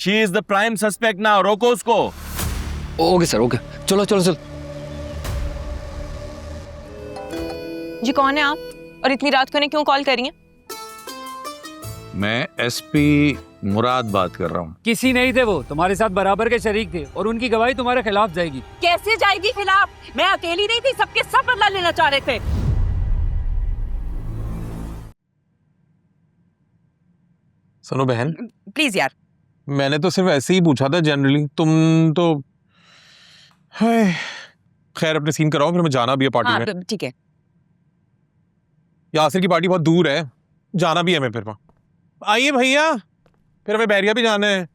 She is the prime suspect now, रोको उसको। Okay sir, okay, चलो चलो चलो। जी कौन है आप, और इतनी रात को ने क्यों कॉल करी है? मैं एसपी मुराद बात कर रहा हूँ। किसी नहीं थे, वो तुम्हारे साथ बराबर के शरीक थे और उनकी गवाही तुम्हारे खिलाफ जाएगी। कैसे जाएगी खिलाफ? मैं अकेली नहीं थी, सबके सब बदला लेना चाह रहे थे। सुनो बहन, प्लीज यार। मैंने तो सिर्फ ऐसे ही पूछा था जनरली, तुम तो हाय, खैर अपने सीन कराओ, फिर मैं जाना भी है पार्टी में। ठीक है। यासिर की पार्टी बहुत दूर है, जाना भी है मैं फिर वहाँ। आइए भैया, फिर हमें बैरिया भी जाना है।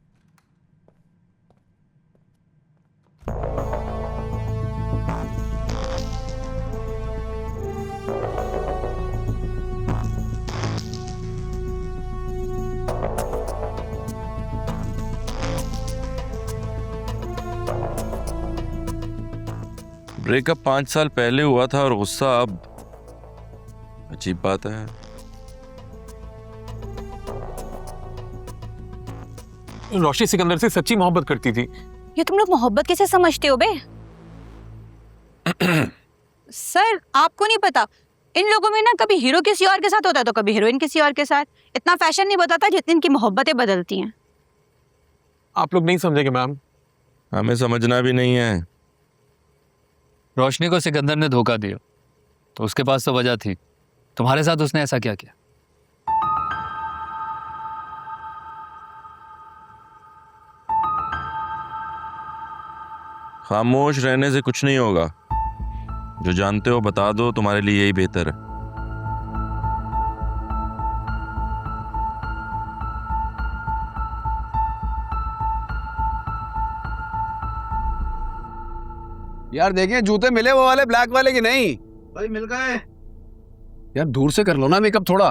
ब्रेकअप 5 साल पहले हुआ था और गुस्सा अब, अजीब बात है। रोशनी सिकंदर से सच्ची मोहब्बत करती थी। ये तुम लोग मोहब्बत किसे समझते हो बे? सर आपको नहीं पता, इन लोगों में ना कभी हीरो किसी और के साथ होता है तो कभी हीरोइन किसी और के साथ। इतना फैशन नहीं बताता जितनी इनकी मोहब्बतें बदलती हैं। आप लोग नहीं समझेंगे मैम। हमें समझना भी नहीं है। रोशनी को सिकंदर ने धोखा दिया तो उसके पास तो वजह थी, तुम्हारे साथ उसने ऐसा क्या किया? खामोश रहने से कुछ नहीं होगा। जो जानते हो बता दो, तुम्हारे लिए यही बेहतर है। यार देखें जूते मिले वो वाले ब्लैक वाले की नहीं? भाई मिल गए। यार दूर से कर लो ना मेकअप थोड़ा।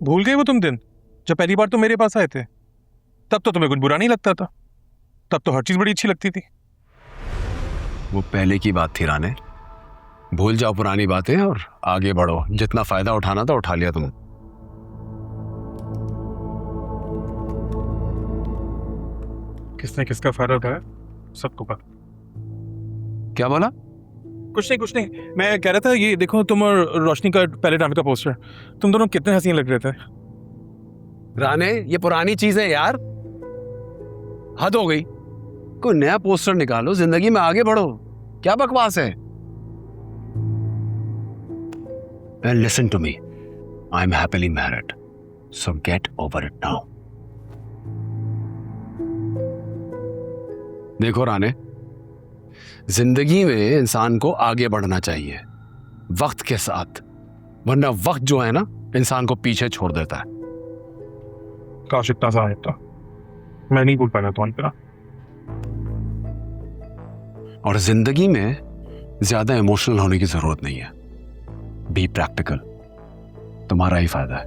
भूल गए वो तुम दिन जब पहली बार तुम मेरे पास आए थे? तब तो तुम्हें कुछ बुरा नहीं लगता था, तब तो हर चीज बड़ी अच्छी लगती थी। वो पहले की बात थी राने, भूल जाओ पुरानी बातें और आगे बढ़ो। जितना फायदा उठाना था उठा लिया तुम। किसने किसका फायदा उठाया सबको पता। क्या बोला? कुछ नहीं, मैं कह रहा था ये देखो तुम और रोशनी का पहले ड्रामे का पोस्टर, तुम दोनों कितने हसीन लग रहे थे। राने ये पुरानी चीज है यार, हद हो गई। कोई नया पोस्टर निकालो, जिंदगी में आगे बढ़ो। क्या बकवास है? Well, listen to me. I'm happily married, so get over it now. देखो राने, जिंदगी में इंसान को आगे बढ़ना चाहिए वक्त के साथ, वरना वक्त जो है ना इंसान को पीछे छोड़ देता है। काश इतना सा था, मैं नहीं भूल पाया तुम्हारी तरह। और जिंदगी में ज्यादा इमोशनल होने की जरूरत नहीं है। बी प्रैक्टिकल, तुम्हारा ही फायदा है।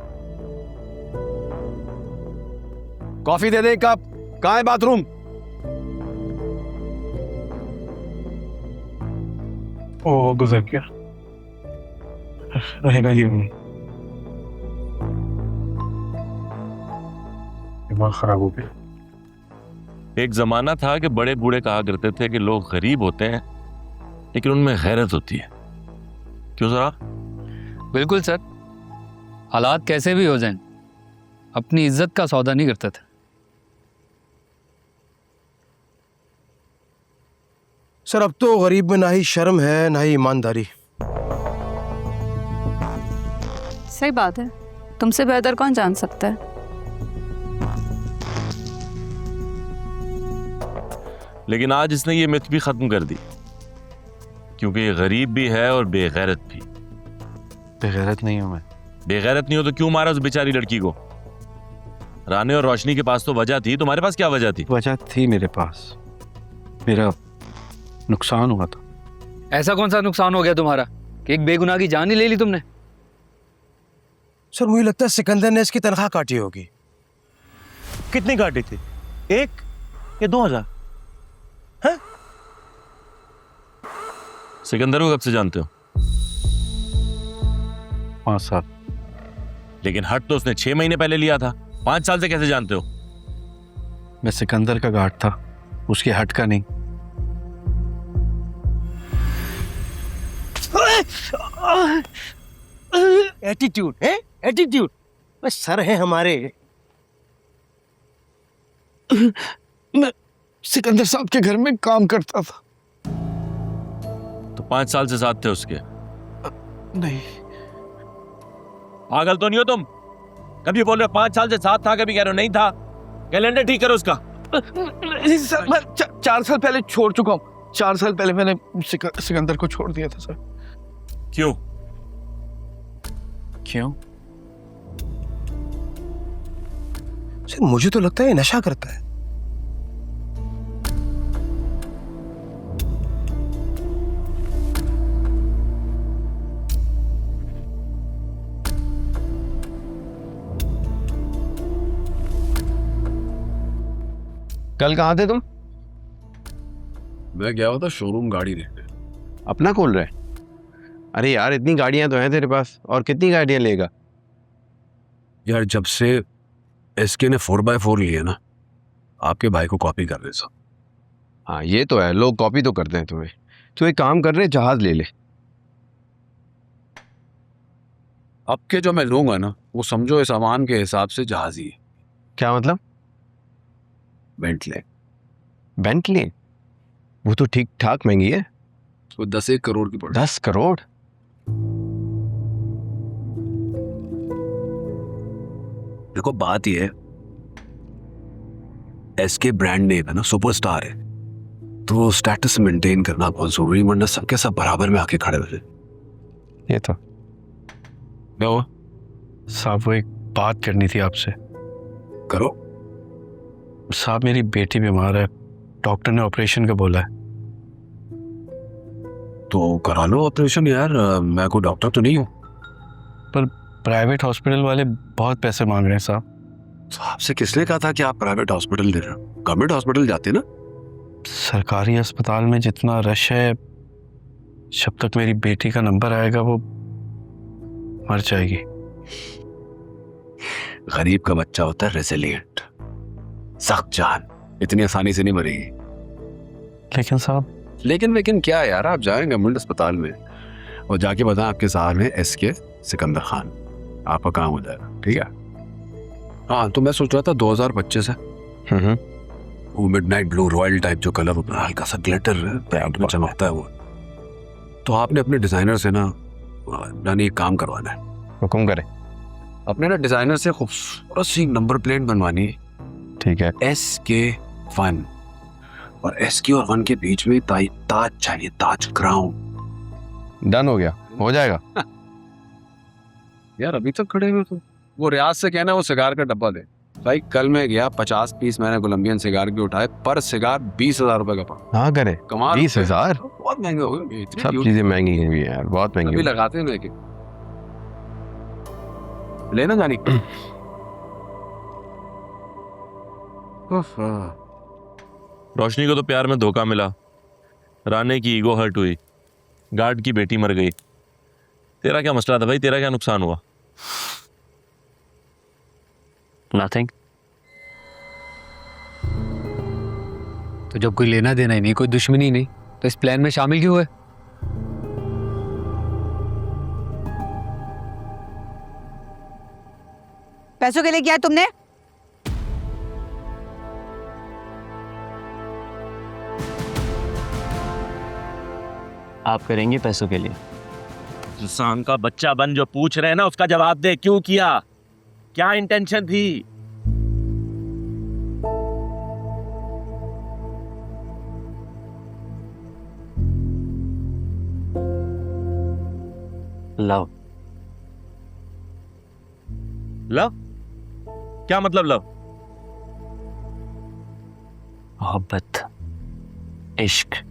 कॉफी दे दे एक कप। कहाँ है बाथरूम? ओ गुजर गया, रहेगा ये नहीं। दिमाग खराब हो गया। एक जमाना था कि बड़े बूढ़े कहा करते थे कि लोग गरीब होते हैं लेकिन उनमें गैरत होती है। क्यों जरा? बिल्कुल सर, हालात कैसे भी हो जाएं, अपनी इज्जत का सौदा नहीं करते थे। सर अब तो गरीब में ना ही शर्म है ना ही ईमानदारी। सही बात है, तुमसे बेहतर कौन जान सकता है। लेकिन आज इसने ये मिथ भी खत्म कर दी, क्योंकि ये गरीब भी है और बेगैरत भी। बेगैरत नहीं हूं मैं। बेगैरत नहीं हो तो क्यों मारा उस बेचारी लड़की को? राने और रोशनी के पास तो वजह थी, तुम्हारे पास क्या वजह थी? वजह थी मेरे पास, मेरा नुकसान हुआ था। ऐसा कौन सा नुकसान हो गया तुम्हारा कि एक बेगुनाह की जान ही ले ली तुमने? सर मुझे लगता है सिकंदर ने इसकी तनख्वाह काटी होगी। कितनी काटी थी? 1 या 2,000? हैं? सिकंदर को कब से जानते हो? 5 साल। लेकिन हट तो उसने 6 महीने पहले लिया था। 5 साल से कैसे जानते हो? मैं सिकंदर का गार्ड था, उसकी हट का नहीं। एटीट्यूड है, एटीट्यूड। बस सर है हमारे। मैं सिकंदर साहब के घर में काम करता था। तो 5 साल से साथ थे उसके? नहीं। पागल तो नहीं हो तुम? कभी बोल रहे हो 5 साल से साथ था, कभी कह रहे हो नहीं था। कैलेंडर ठीक करो उसका। नहीं सर, मैं 4 साल पहले छोड़ चुका हूँ। 4 साल पहले मैंने सिकंदर को छोड़ दिया था सर। क्यों? क्यों? सर मुझे तो लगता है नशा करता है। कल कहाँ थे तुम? मैं गया हुआ था शोरूम गाड़ी देखने। अपना खोल रहे? अरे यार इतनी गाड़ियां तो हैं तेरे पास, और कितनी गाड़ियां लेगा? यार जब से एसके ने 4x4 लिए ना, आपके भाई को कॉपी कर रहे सब। हाँ ये तो है, लोग कॉपी तो करते हैं तुम्हें। तो एक काम कर रहे, जहाज ले ले। अब के जो मैं लूंगा ना, वो समझो इस सामान के हिसाब से जहाज ही है। क्या मतलब? बेंटले। बेंटले? वो तो ठीक ठाक महंगी है। वो 10-1 करोड़ की पड़। 10 करोड़? देखो बात ये है, एसके ब्रांड नेम है ना, सुपरस्टार है, तो स्टेटस मेंटेन करना बहुत जरूरी, वरना सबके सब बराबर में आके खड़े हुए। ये तो क्या हुआ? साहब वो एक बात करनी थी आपसे। करो। साहब मेरी बेटी बीमार है, डॉक्टर ने ऑपरेशन का बोला है। तो करा लो ऑपरेशन यार, मैं कोई डॉक्टर तो नहीं हूँ। पर प्राइवेट हॉस्पिटल वाले बहुत पैसे मांग रहे हैं साहब। तो आपसे किसने कहा था कि आप प्राइवेट हॉस्पिटल ले रहे हो? गवर्नमेंट हॉस्पिटल जाते ना। सरकारी अस्पताल में जितना रश है, जब तक मेरी बेटी का नंबर आएगा वो मर जाएगी। गरीब का बच्चा होता है रेसिलिएंट, सख्त जान, इतनी आसानी से नहीं मरेगी। लेकिन साहब। लेकिन क्या यार, आप जाएं गवर्नमेंट अस्पताल में और जाके बताएं आपके साथ में एसके सिकंदर खान, आपका काम हो जाएगा। ठीक है? हाँ तो मैं सोच रहा था 2025 है, वो मिडनाइट ब्लू रॉयल टाइप जो कलर होता है, हल्का सा ग्लिटर में चमकता है वो, तो आपने अपने डिजाइनर से ना यानी एक काम करवाना है। हुक्म करे। अपने ना डिजाइनर से खूबसूरत सी नंबर प्लेट बनवानी है। ठीक है। SK1 और SK और 1 के बीच में ताज चाहिए, ताज क्राउन। डन हो गया, हो जाएगा। यार अभी तक खड़े हुए तो वो रियाज से कहना वो सिगार का डब्बा दे। भाई कल मैं गया, 50 पीस मैंने कोलंबियन सिगार के उठाए, पर सिगार 20,000 रुपए का पड़ा। हाँ करे। कमाल। 20,000? बहुत महंगे हो गए। सब चीजें महंगी हुई है यार, बहुत महंगी। अभी लगाते हैं लेके लेना जानी। रोशनी को तो प्यार में धोखा मिला, राने की ईगो हर्ट हुई, गार्ड की बेटी मर गई। तेरा क्या मसला था भाई? तेरा क्या नुकसान हुआ? नथिंग। तो जब कोई लेना देना ही नहीं, कोई दुश्मनी नहीं, तो इस प्लान में शामिल क्यों हुए? पैसों के लिए किया तुमने? आप करेंगे पैसों के लिए? इंसान का बच्चा बन जो पूछ रहे हैं ना, उसका जवाब दे। क्यों किया? क्या इंटेंशन थी? लव। लव? क्या मतलब लव? मोहब्बत, इश्क।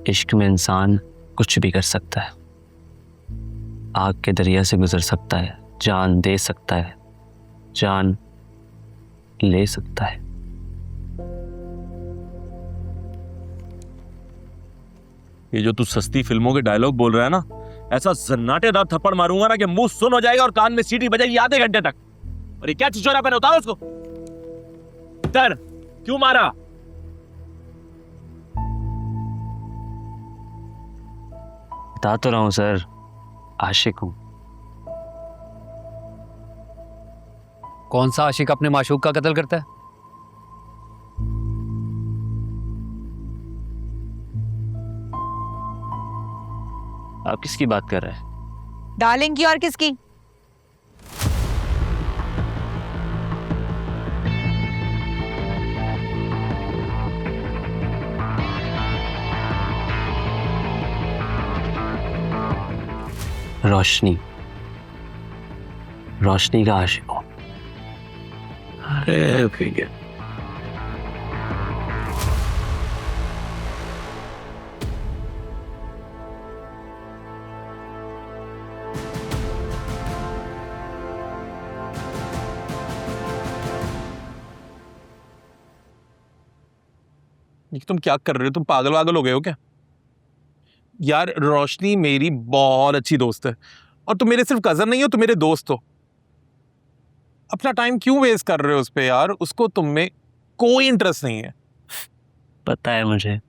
इश्क में इंसान कुछ भी कर सकता है, आग के दरिया से गुजर सकता है, जान दे सकता है, जान ले सकता है। ये जो तू सस्ती फिल्मों के डायलॉग बोल रहा है ना, ऐसा सन्नाटेदार थप्पड़ मारूंगा ना कि मुंह सुन हो जाएगा और कान में सीटी बजेगी आधे घंटे तक। और ये क्या छिछोरा पहना, उतारो उसको। डर क्यों मारा? बता तो रहा हूं सर, आशिक हूं। कौन सा आशिक अपने माशूक का कत्ल करता है? आप किसकी बात कर रहे हैं? डार्लिंग की और किसकी? रोशनी, रोशनी का आशिक हूं। अरे ठीक है। ये तुम क्या कर रहे हो? तुम पागल वागल हो गए हो क्या? यार रोशनी मेरी बहुत अच्छी दोस्त है और तुम मेरे सिर्फ कजन नहीं हो, तुम मेरे दोस्त हो। अपना टाइम क्यों वेस्ट कर रहे हो उस पे यार? उसको तुम में कोई इंटरेस्ट नहीं है। पता है मुझे,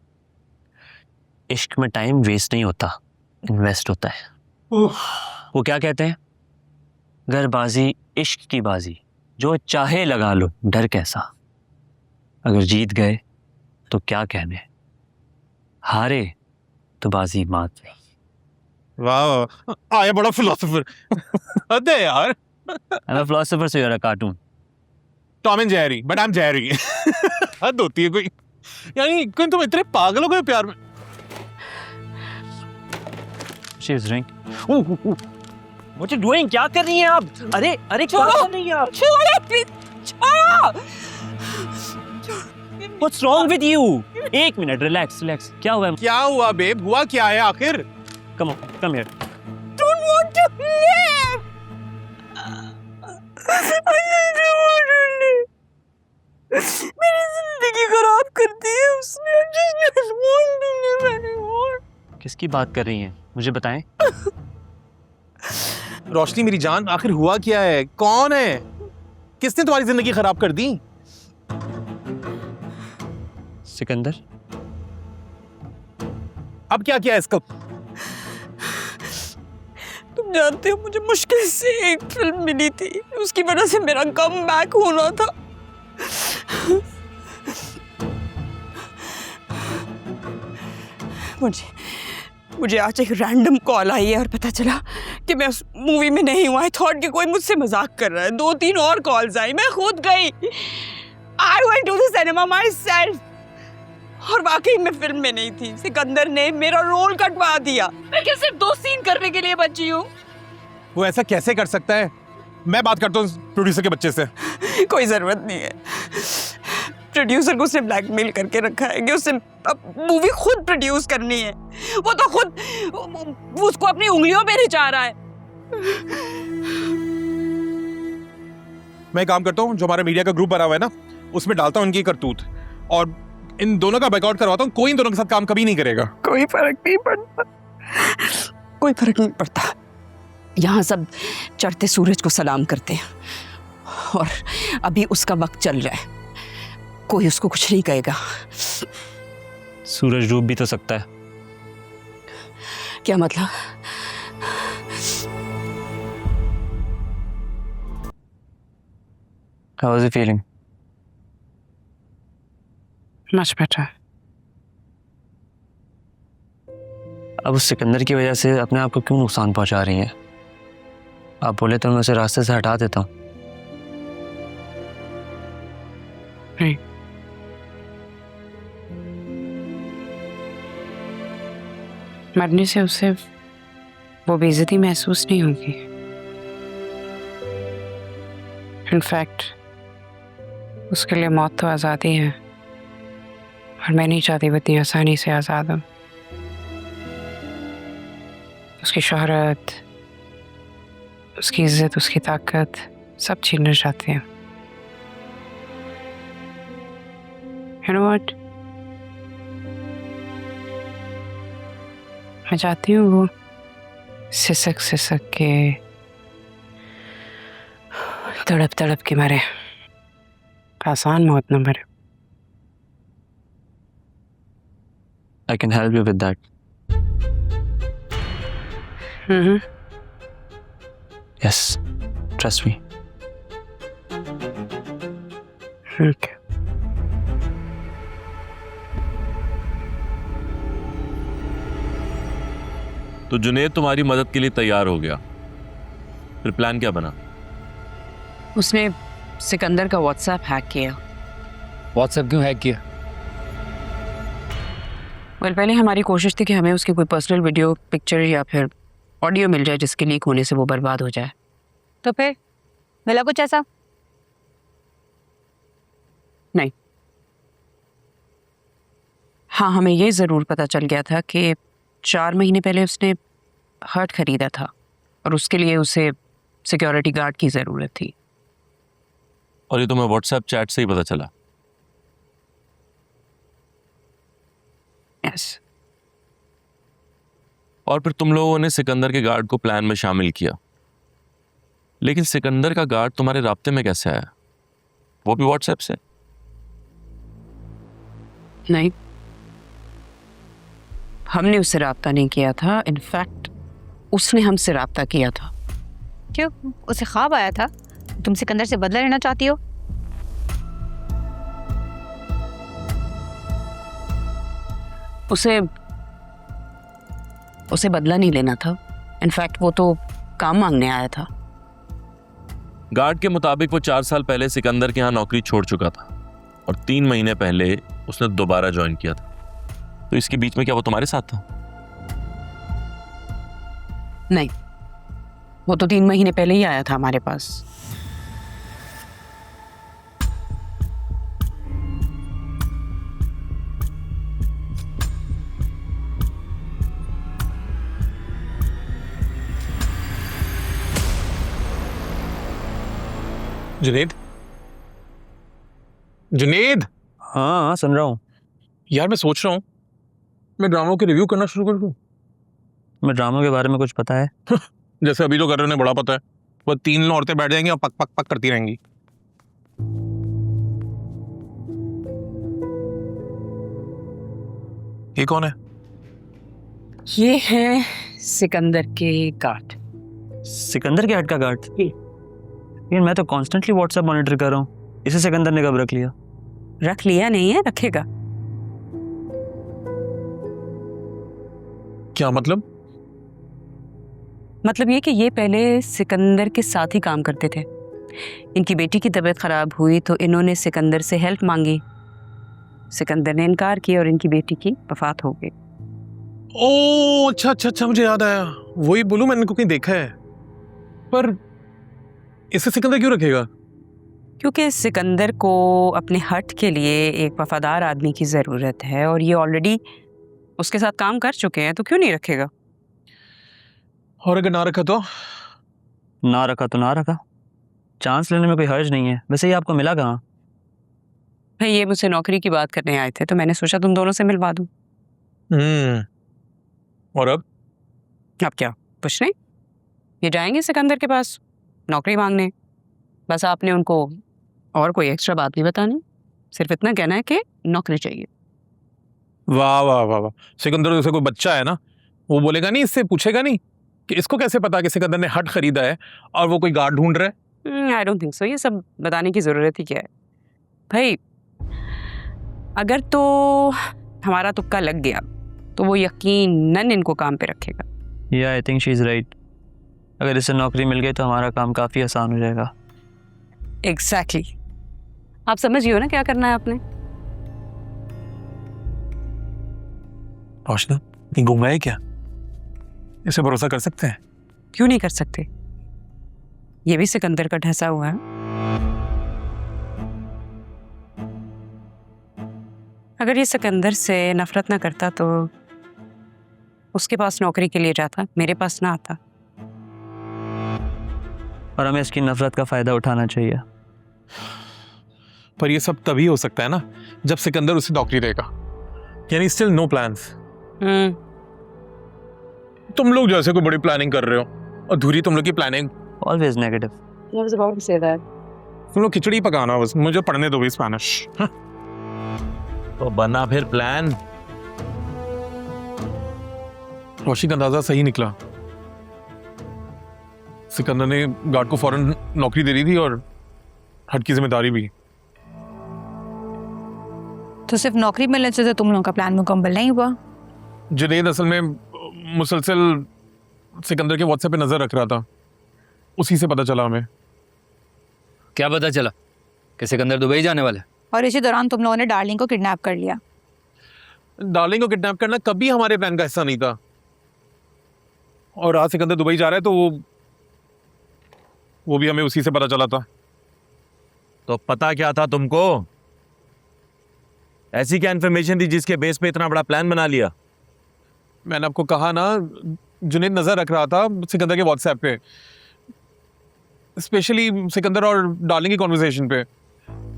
इश्क में टाइम वेस्ट नहीं होता, इन्वेस्ट होता है। वो क्या कहते हैं, गरबाजी इश्क की बाजी, जो चाहे लगा लो, डर कैसा। अगर जीत गए तो क्या कहने, हारे तो बाजी मात नहीं। वाह, आया बड़ा फिलोसोफर। हद है यार। I'm a philosopher, so you're a cartoon. Tom and Jerry, but I am Jerry. हद होती है कोई। यानी कोई तुम इतने पागल हो गए प्यार में। She is drink. What you doing? क्या कर रही हैं आप? अरे अरे क्या कर रही हैं आप? छोड़ो प्लीज, छोड़ो। What's wrong with you? एक मिनट, relax, relax. क्या हुआ? क्या हुआ बेब? हुआ क्या है आखिर? Come on, come here. Don't want to live. मेरी जिंदगी खराब कर दी है उसने। I just don't want to live anymore. किसकी बात कर रही हैं? मुझे बताएं। रोशनी मेरी जान, आखिर हुआ क्या है? कौन है? किसने तुम्हारी जिंदगी खराब कर दी? सिकंदर। अब क्या किया इसका? तुम जानते हो मुझे मुश्किल से एक फिल्म मिली थी, उसकी वजह से मेरा कम बैक होना था। मुझे आज एक रैंडम कॉल आई है और पता चला कि मैं उस मूवी में नहीं हूँ। आई थॉट कि कोई मुझसे मजाक कर रहा है। 2-3 और कॉल्स आई, मैं खुद गई। I went to the cinema myself, और वाकई मैं फिल्म में नहीं थी। सिकंदर ने मेरा रोल कटवा दिया। मैं क्या सिर्फ 2 सीन करने के लिए बची हूँ? वो ऐसा कैसे कर सकता है? मैं बात करता हूँ प्रोड्यूसर के बच्चे से। कोई जरूरत नहीं है। प्रोड्यूसर को उसने ब्लैकमेल करके रखा है कि उसे अब मूवी खुद प्रोड्यूस करनी है। वो तो खुद वो उसको अपनी उंगलियों पे रिचा रहा है। मैं काम करता हूँ, जो हमारा मीडिया का ग्रुप बना हुआ है ना, उसमें डालता हूँ इनकी करतूत और इन दोनों का बैकआउट करवाता हूँ। कोई इन दोनों के साथ काम कभी नहीं करेगा। कोई फर्क नहीं पड़ता, कोई फर्क नहीं पड़ता। यहाँ सब चढ़ते सूरज को सलाम करते हैं और अभी उसका वक्त चल रहा है। कोई उसको कुछ नहीं कहेगा। सूरज डूब भी तो सकता है। क्या मतलब? How was you feeling? Much better. अब उस सिकंदर की वजह से अपने आप को क्यों नुकसान पहुंचा रही हैं? आप बोले तो मैं उसे रास्ते से हटा देता हूँ। नहीं, मरने से उसे वो बेइज्जती महसूस नहीं होगी। इनफैक्ट उसके लिए मौत तो आज़ादी है और मैं नहीं चाहती वो इतनी आसानी से आज़ाद हो। उसकी शोहरत, उसकी इज्जत, उसकी ताकत सब छीनना चाहती हैं। You know what? मैं चाहती हूँ वो सिसक सिसक के तड़प तड़प के मरे, आसान मौत न मरे। I can help you with that. Yes, trust me. Okay. तो जुनेद तुम्हारी मदद के लिए तैयार हो गया, फिर प्लान क्या बना? उसने सिकंदर का व्हाट्सएप हैक किया। व्हाट्सएप क्यों हैक किया? पहले हमारी कोशिश थी कि हमें उसकी कोई पर्सनल वीडियो, पिक्चर या फिर ऑडियो मिल जाए जिसके लीक होने से वो बर्बाद हो जाए। तो फिर मिला कुछ ऐसा? नहीं। हाँ, हमें ये ज़रूर पता चल गया था कि 4 महीने पहले उसने हर्ट खरीदा था और उसके लिए उसे सिक्योरिटी गार्ड की ज़रूरत थी। और ये तुम्हें व्हाट्सएप चैट से ही पता चला? यस। और फिर तुम लोगों ने सिकंदर के गार्ड को प्लान में शामिल किया, लेकिन सिकंदर का गार्ड तुम्हारे राब्ते में कैसे आया, वो भी व्हाट्सएप से? नहीं, हमने उससे राब्ता नहीं किया था। इनफैक्ट उसने हमसे राब्ता किया था। क्यों? उसे ख्वाब आया था तुम सिकंदर से बदला लेना चाहती हो? उसे बदला नहीं लेना था। इनफैक्ट वो तो काम मांगने आया था। गार्ड के मुताबिक वो 4 साल पहले सिकंदर के यहाँ नौकरी छोड़ चुका था और 3 महीने पहले उसने दोबारा ज्वाइन किया था। तो इसके बीच में क्या वो तुम्हारे साथ था? नहीं, वो तो 3 महीने पहले ही आया था हमारे पास। जुनेद, जुनेद। हाँ, सुन रहा हूँ। यार मैं सोच रहा हूँ मैं ड्रामों के रिव्यू करना शुरू कर दूँ। मैं ड्रामों के बारे में कुछ पता है? जैसे अभी जो कर रहे हो उन्हें बड़ा पता है। वो 3 औरतें बैठ जाएंगी और पक पक पक करती रहेंगी। ये कौन है? ये है सिकंदर के गार्ड। सिकंदर के हेड का गार्ड? यार मैं तो कॉन्स्टेंटली व्हाट्सएप मॉनिटर कर रहा हूँ, इसे सिकंदर ने कब रख लिया? रख लिया नहीं है, रखेगा। क्या मतलब? मतलब ये कि ये पहले सिकंदर के साथ ही काम करते थे। इनकी बेटी की तबीयत खराब हुई तो इन्होंने सिकंदर से हेल्प मांगी। सिकंदर ने इनकार किया और इनकी बेटी की वफात हो गई। ओह अच्छा अच्छा अच्छा, मुझे याद आया। वही बोलूं, मैंने इनको कहीं देखा है। पर इसे सिकंदर क्यों रखेगा? क्योंकि सिकंदर को अपने हट के लिए एक वफादार आदमी की ज़रूरत है और ये ऑलरेडी उसके साथ काम कर चुके हैं, तो क्यों नहीं रखेगा? और अगर ना रखा तो? ना रखा तो ना रखा, चांस लेने में कोई हर्ज नहीं है। वैसे ये आपको मिला कहाँ? भाई ये मुझसे नौकरी की बात करने आए थे तो मैंने सोचा तुम दोनों से मिलवा दूं। और अब क्या? कुछ नहीं, ये जाएंगे सिकंदर के पास नौकरी मांगने। बस आपने उनको और कोई एक्स्ट्रा बात नहीं बतानी, सिर्फ इतना कहना है कि नौकरी चाहिए। वाह वाह वाह वाह। सिकंदर जैसे कोई बच्चा है ना, वो बोलेगा नहीं, इससे पूछेगा नहीं कि इसको कैसे पता कि सिकंदर ने हट खरीदा है और वो कोई गार्ड ढूंढ रहा है। I don't think so. ये सब बताने की ज़रूरत ही क्या है भाई? अगर तो हमारा तुक्का लग गया तो वो यकीनन इनको काम पे रखेगा। या I think she is right. अगर इसे नौकरी मिल गई तो हमारा काम काफ़ी आसान हो जाएगा। एग्जैक्टली। आप समझ गए हो ना क्या करना है आपने? रोशना, ये गुंगा है क्या? इसे भरोसा कर सकते हैं? क्यों नहीं कर सकते? ये भी सिकंदर का ढसा हुआ है। अगर ये सिकंदर से नफरत ना करता तो उसके पास नौकरी के लिए जाता, मेरे पास ना आता। और हमें इसकी नफरत का फायदा उठाना चाहिए। पर ये सब तभी हो सकता है ना जब सिकंदर उसे नौकरी देगा। यानी स्टिल नो प्लान्स। तुम लोग जैसे कोई बड़ी प्लानिंग कर रहे हो, अधूरी तुम लोग की planning. Always negative. I was about to say that. तुम लोग खिचड़ी पकाना बस, मुझे पढ़ने दो भी स्पेनिश। तो बना फिर प्लान। रोशी का अंदाजा सही निकला। सिकंदर ने गार्ड को फौरन नौकरी दे दी थी और हट की जिम्मेदारी भी। तो सिर्फ नौकरी मिलने से तुम लोगों का प्लान मुकम्मल नहीं हुआ? जुनैद असल में मुसलसल सिकंदर के व्हाट्सएप पे नजर रख रहा था, उसी से पता चला हमें। क्या पता चला कि सिकंदर दुबई जाने वाला है? और इसी दौरान तुम लोगों ने डार्लिंग को किडनैप कर लिया। डार्लिंग को किडनैप करना कभी हमारे प्लान का हिस्सा नहीं था। और आज सिकंदर दुबई जा रहा है तो वो भी हमें उसी से पता चला था। तो पता क्या था तुमको? ऐसी क्या इन्फॉर्मेशन थी जिसके बेस पे इतना बड़ा प्लान बना लिया? मैंने आपको कहा ना, जुनैद नजर रख रहा था सिकंदर के व्हाट्सएप पे, स्पेशली सिकंदर और डार्लिंग की कॉन्वर्सेशन पे।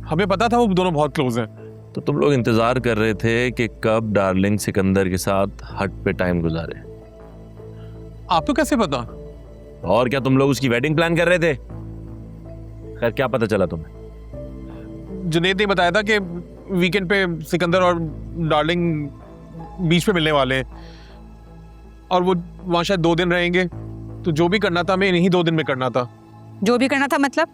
हमें पता था वो दोनों बहुत क्लोज हैं। तो तुम लोग इंतजार कर रहे थे कि कब डार्लिंग सिकंदर के साथ हट पे टाइम गुजारे। आपको कैसे पता? और क्या तुम लोग उसकी वेडिंग प्लान कर रहे थे? खैर, क्या पता चला तुम्हें? जुनैद ने बताया था कि वीकेंड पे सिकंदर और डार्लिंग बीच पे मिलने वाले हैं और वो वहां शायद 2 दिन रहेंगे। तो जो भी करना था हमें इन्हीं 2 दिन में करना था। जो भी करना था मतलब?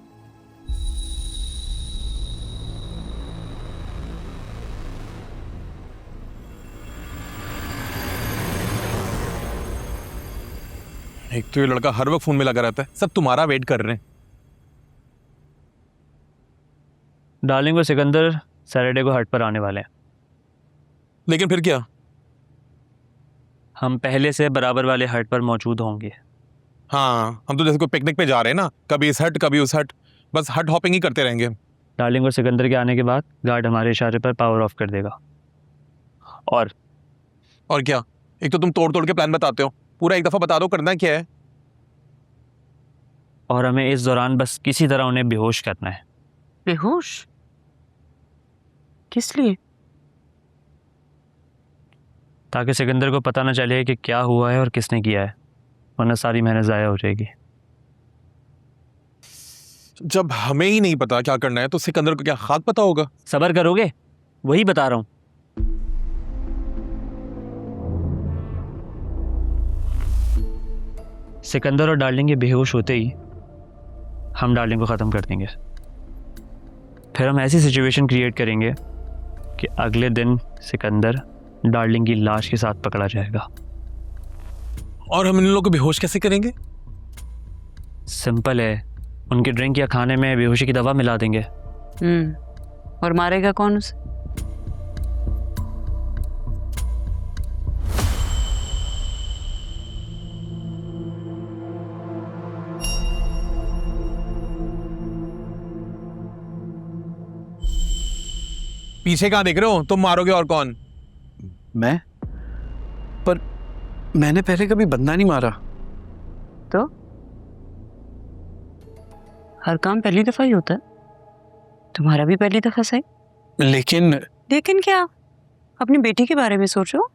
एक तो ये लड़का हर वक्त फोन में लगा रहता है, सब तुम्हारा वेट कर रहे हैं। डार्लिंग और सिकंदर सैटरडे को हट पर आने वाले हैं। लेकिन फिर क्या? हम पहले से बराबर वाले हट पर मौजूद होंगे। हाँ, हम तो जैसे कोई पिकनिक पे जा रहे हैं ना, कभी इस हट कभी उस हट, बस हट हॉपिंग ही करते रहेंगे। डार्लिंग और सिकंदर के आने के बाद गार्ड हमारे इशारे पर पावर ऑफ कर देगा। और क्या? एक तो तुम तोड़ तोड़ के प्लान बताते हो, पूरा एक दफा बता दो करना क्या है। और हमें इस दौरान बस किसी तरह उन्हें बेहोश करना है। बेहोश? किस लिए? ताकि सिकंदर को पता न चले कि क्या हुआ है और किसने किया है, वरना सारी मेहनत ज़ाया हो जाएगी। जब हमें ही नहीं पता क्या करना है तो सिकंदर को क्या खाक पता होगा? सब्र करोगे? वही बता रहा हूं। सिकंदर और डार्लिंग के बेहोश होते ही हम डार्लिंग को ख़त्म कर देंगे। फिर हम ऐसी सिचुएशन क्रिएट करेंगे कि अगले दिन सिकंदर डार्लिंग की लाश के साथ पकड़ा जाएगा। और हम इन लोगों को बेहोश कैसे करेंगे? सिंपल है, उनके ड्रिंक या खाने में बेहोशी की दवा मिला देंगे। और मारेगा कौन उसे? पीछे कहाँ देख रहे हो? तुम मारोगे और कौन? मैं? पर मैंने पहले कभी बंदा नहीं मारा। तो हर काम पहली दफा ही होता है, तुम्हारा भी पहली दफा सही। लेकिन क्या? अपनी बेटी के बारे में सोचो।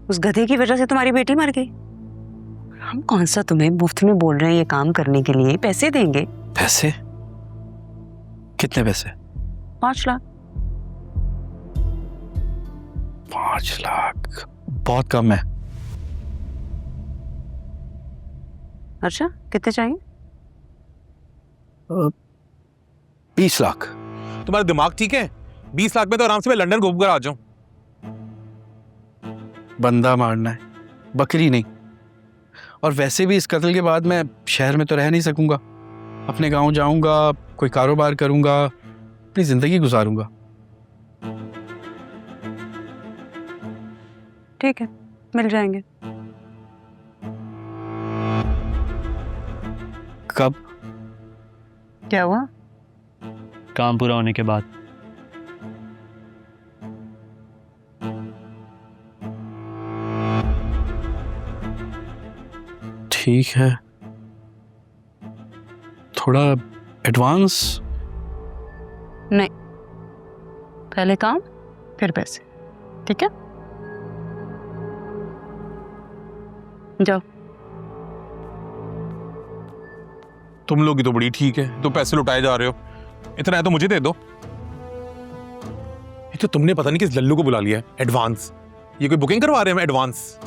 उस गधे की वजह से तुम्हारी बेटी मर गई। हम कौन सा तुम्हें मुफ्त में बोल रहे हैं ये काम करने के लिए? पैसे देंगे। पैसे? कितने पैसे? 5 लाख। 5 लाख बहुत कम है। अच्छा, कितने चाहिए? 20 लाख। तुम्हारा दिमाग ठीक है? 20 लाख में तो आराम से मैं लंदन घूम कर आ जाऊं। बंदा मारना है, बकरी नहीं। और वैसे भी इस कत्ल के बाद मैं शहर में तो रह नहीं सकूंगा। अपने गांव जाऊंगा, कोई कारोबार करूंगा, अपनी जिंदगी गुजारूंगा। ठीक है, मिल जाएंगे। कब? क्या हुआ? काम पूरा होने के बाद। ठीक है, थोड़ा एडवांस? नहीं, पहले काम फिर पैसे। ठीक है, जाओ। तुम लोग ही तो बड़ी ठीक है, तो पैसे लुटाए जा रहे हो। इतना है तो मुझे दे दो। ये तो तुमने पता नहीं किस लल्लू को बुला लिया है, एडवांस। ये कोई बुकिंग करवा रहे हैं एडवांस?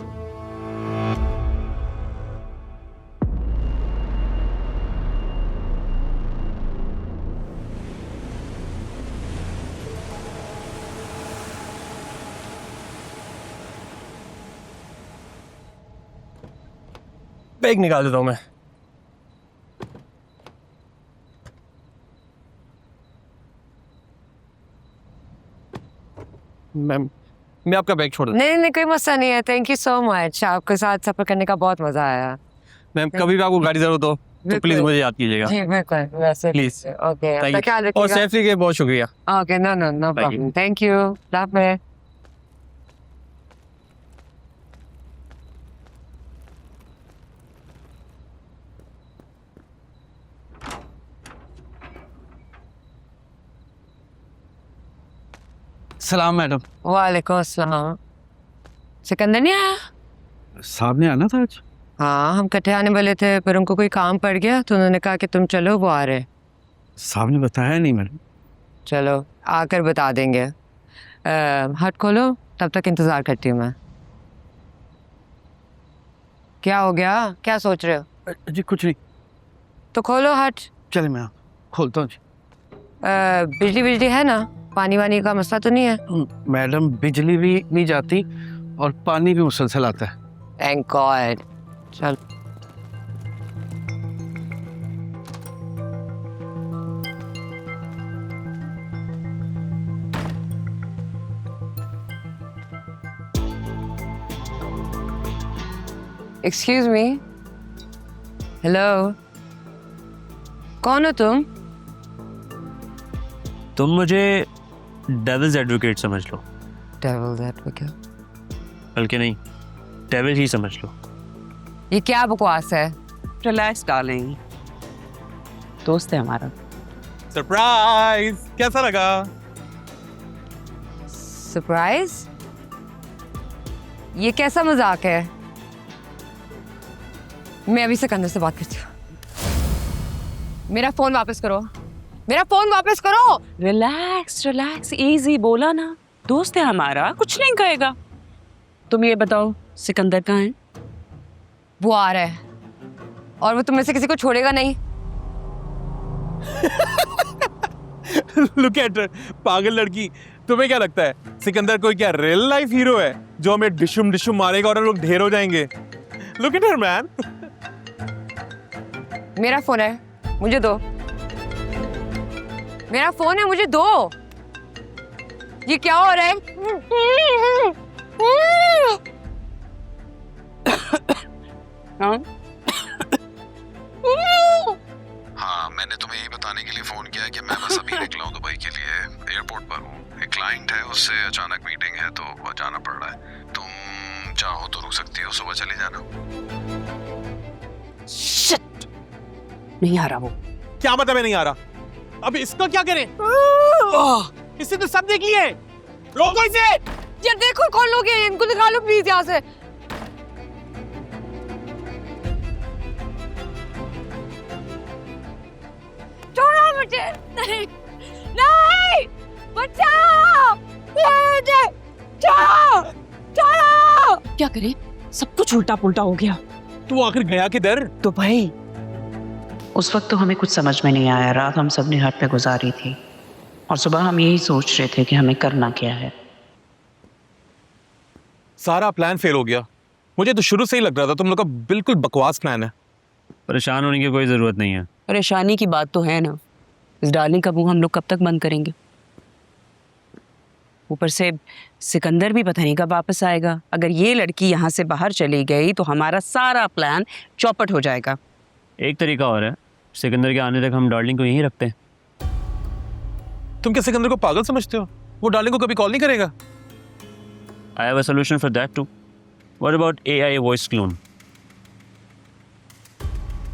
बैग निकाल देता हूँ मैं। मैम, मैं आपका बैग छोड़ दूँ? नहीं नहीं कोई मसला नहीं है, थैंक यू सो मच। आपके साथ सफर करने का बहुत मजा आया। मैम, कभी भी आपको गाड़ी जरूरत हो तो प्लीज मुझे याद कीजिएगा। जी बिल्कुल, वैसे प्लीज। Okay, Thank you. ख्याल और रखिएगा। सेफ्टी के बहुत शुक्रिया। Okay, no no no problem, thank you. लाभ में सलाम मैडम। वालेकुम अस्सलाम। सिकंदर नहीं आया? साहब ने आना था आज। हाँ, हम इकट्ठे आने वाले थे, पर उनको कोई काम पड़ गया तो उन्होंने कहा कि तुम चलो, वो आ रहे। साहब ने बताया नहीं मैडम। चलो आकर बता देंगे। हट खोलो, तब तक इंतज़ार करती हूँ मैं। क्या हो गया, क्या सोच रहे हो? जी कुछ नहीं। तो खोलो हट। चले मैं खोलता हूँ जी। बिजली बिजली है ना? पानी वानी का मसला तो नहीं है? मैडम बिजली भी नहीं जाती और पानी भी मुसलसल आता है। Thank God. चल एक्सक्यूज मी, हेलो, कौन हो तुम? तुम मुझे डेविल्स एडवोकेट समझ लो। Devil's advocate? बल्कि नहीं, डेविल ही समझ लो। ये क्या बकवास है? रिलैक्स डार्लिंग, दोस्त है हमारा। सरप्राइज, कैसा लगा? सरप्राइज? ये कैसा मजाक है? मैं अभी सिकंदर से बात करती हूँ। मेरा फोन वापस करो, मेरा फोन वापस करो। रिलैक्स रिलैक्स, इजी, बोला ना, दोस्त है हमारा, कुछ नहीं कहेगा। तुम ये बताओ, सिकंदर कहाँ है? वो आ रहा है और वो तुम में से किसी को छोड़ेगा नहीं। लुक एट पागल लड़की, तुम्हें क्या लगता है सिकंदर कोई क्या रियल लाइफ हीरो है जो हमें डिशुम डिशुम मारेगा और हम लोग ढेर हो जाएंगे? Look at her man. मेरा फोन है, मुझे दो। मेरा फोन है, मुझे दो। ये क्या हो रहा है? हाँ, मैंने तुम्हें यही बताने के लिए फोन किया है कि मैं बस अभी निकला हूँ दुबई के लिए, एयरपोर्ट पर हूँ। एक क्लाइंट है, उससे अचानक मीटिंग है तो वो जाना पड़ रहा है। तुम चाहो तो रुक सकती हो, सुबह चली जाना। शिट, नहीं आ रहा वो। क्या मतलब है नहीं आ रहा? अब इसका क्या करें? इससे तो सब देख लिए। रोको इसे। यार देखो कौन लोग हैं, इनको निकालो प्लीज यहाँ से। छोड़ो मुझे, नहीं नहीं, बचाओ मुझे, छोड़ो छोड़ो। क्या करें, सब कुछ उल्टा पुल्टा हो गया। तू आखिर गया किधर? दुबई। उस वक्त तो हमें कुछ समझ में नहीं आया, रात हम सब ने हट पे गुजारी थी और सुबह हम यही सोच रहे थे कि हमें करना क्या है। सारा प्लान फेल हो गया। मुझे तो शुरू से ही लग रहा था तुम लोग का बिल्कुल बकवास प्लान है। परेशान होने की कोई ज़रूरत नहीं है। परेशानी की बात तो है ना, इस डार्लिंग का मुंह हम लोग कब तक बंद करेंगे? ऊपर से सिकंदर भी पता नहीं कब वापस आएगा। अगर ये लड़की यहाँ से बाहर चली गई तो हमारा सारा प्लान चौपट हो जाएगा। एक तरीका और है, सिकंदर के आने तक हम डार्लिंग को यहीं रखते हैं। तुम क्या सिकंदर को पागल समझते हो? वो डार्लिंग को कभी कॉल नहीं करेगा। I have a solution for that too. What about AI voice clone?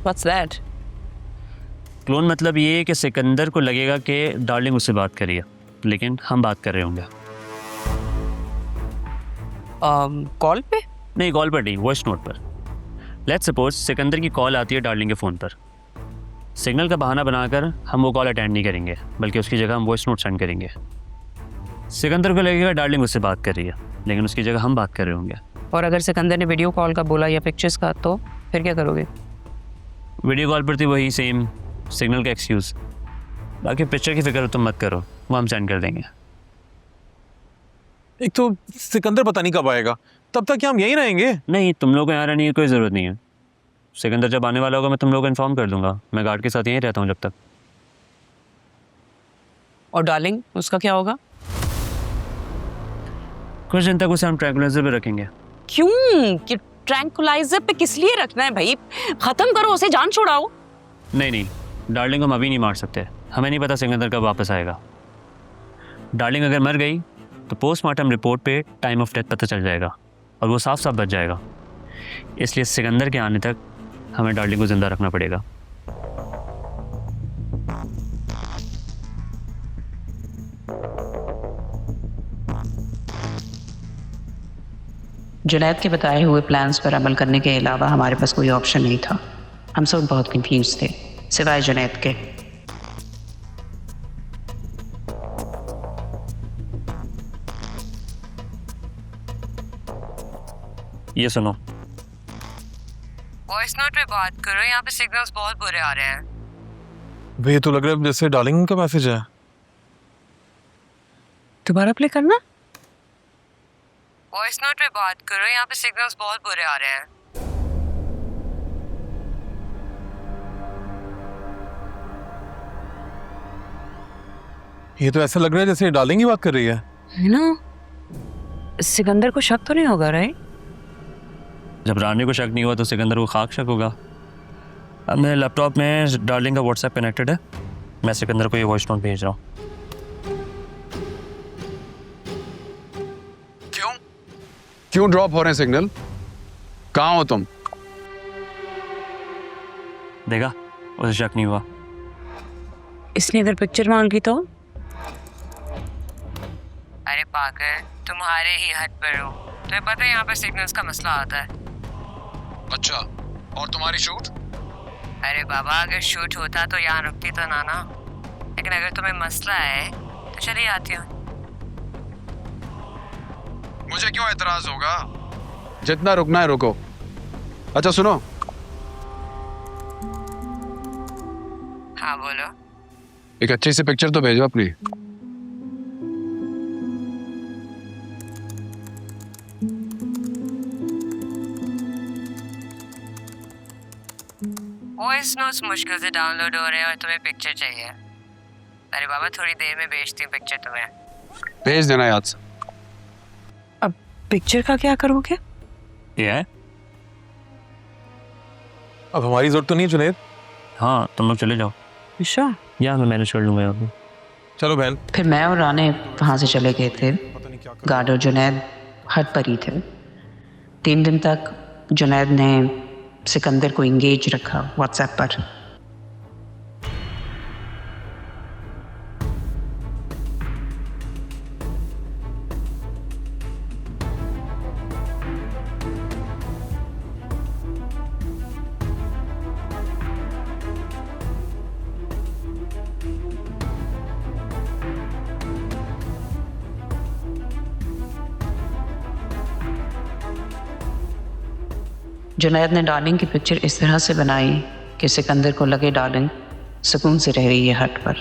What's that? Clone मतलब ये है कि सिकंदर को लगेगा कि डार्लिंग उससे बात करिए, लेकिन हम बात कर रहे होंगे। कॉल पे? नहीं, कॉल पर नहीं, वॉइस नोट पर। लेट्स सपोज सिकंदर की कॉल आती है डार्लिंग के फ़ोन पर। सिग्नल का बहाना बनाकर हम वो कॉल अटेंड नहीं करेंगे, बल्कि उसकी जगह हम वॉइस नोट सेंड करेंगे। सिकंदर को लगेगा डार्लिंग उससे बात कर रही है, लेकिन उसकी जगह हम बात कर रहे होंगे। और अगर सिकंदर ने वीडियो कॉल का बोला या पिक्चर्स का, तो फिर क्या करोगे? वीडियो कॉल पर थी वही सेम सिग्नल का एक्सक्यूज़। बाकी पिक्चर की फिक्र तुम मत करो, वो हम सेंड कर देंगे। एक तो सिकंदर पता नहीं कब आएगा, तब तक क्या हम यहीं रहेंगे? नहीं, तुम लोगों को यहाँ रहने की कोई ज़रूरत नहीं है। सिकंदर जब आने वाला होगा मैं तुम लोगों को इन्फॉर्म कर दूंगा। मैं गार्ड के साथ यहीं रहता हूँ जब तक। और डार्लिंग, उसका क्या होगा? कुछ दिन तक उसे हम ट्रैंकुलाइजर पे रखेंगे। क्यों? कि ट्रैंकुलाइजर पे किस लिए रखना है भाई? खत्म करो उसे, जान छुड़ाओ। नहीं, डार्लिंग को हम अभी नहीं मार सकते। हमें नहीं पता सिकंदर कब वापस आएगा। डार्लिंग अगर मर गई तो पोस्टमार्टम रिपोर्ट पे टाइम ऑफ डेथ पता चल जाएगा और वो साफ साफ बच जाएगा। इसलिए सिकंदर के आने तक हमें डार्लिंग को जिंदा रखना पड़ेगा। जुनैद के बताए हुए प्लान्स पर अमल करने के अलावा हमारे पास कोई ऑप्शन नहीं था। हम सब बहुत कंफ्यूज थे, सिवाय जुनैद के। ये सुनो, वॉइस नोट पे बात करो, यहाँ पे सिग्नल्स बहुत बुरे आ रहे हैं। भैया तो लग रहा है जैसे डार्लिंग का मैसेज है। दोबारा प्ले करना। वॉइस नोट पे बात करो, यहाँ पे सिग्नल्स बहुत बुरे आ रहे हैं। ये तो ऐसा लग रहा है जैसे डार्लिंग ही बात कर रही है। है ना? सिकंदर को शक तो नहीं होगा, राइट? जब रानी को शक नहीं हुआ तो सिकंदर को खाक शक होगा। अब मेरे लैपटॉप में डार्लिंग का व्हाट्सएप कनेक्टेड है। मैं सिकंदर को ये वॉइस नोट भेज रहा हूँ। क्यों ड्रॉप हो रहे हैं सिग्नल? कहाँ हो तुम? देखा, उसे शक नहीं हुआ। इसने अगर पिक्चर मांग ली तो? अरे पागल, तुम्हारे ही हद पर हो। तुम्हें पता है यहाँ पे सिग्नल्स का मसला आता है। अच्छा, और तुम्हारी शूट? अरे बाबा, अगर शूट होता तो यहाँ रुकती तो ना। लेकिन अगर तुम्हें मसला है तो चली आती हूँ। मुझे क्यों एतराज होगा? जितना रुकना है रुको। अच्छा सुनो, हाँ बोलो। एक अच्छी सी पिक्चर तो भेजो अपनी। वॉइस नोट्स मुश्किल से डाउनलोड हो रहे हैं और तुम्हें पिक्चर चाहिए। अरे बाबा, थोड़ी देर में भेजती हूँ पिक्चर तुम्हें। भेज देना याद से। अब पिक्चर का क्या करोगे? ये है? अब हमारी जरूरत तो नहीं जुनैद। हाँ, तुम लोग चले जाओ। अच्छा, या मैं मैनेज कर लूँगा अभी। चलो बहन। फिर मैं और राने वहाँ से चले गए थे। गार्ड और जुनैद हट पर ही थे। 3 दिन तक जुनैद ने सिकंदर को इंगेज रखा व्हाट्सएप पर। जुनैद ने डार्लिंग की पिक्चर इस तरह से बनाई कि सिकंदर को लगे डार्लिंग सुकून से रह रही है हट पर।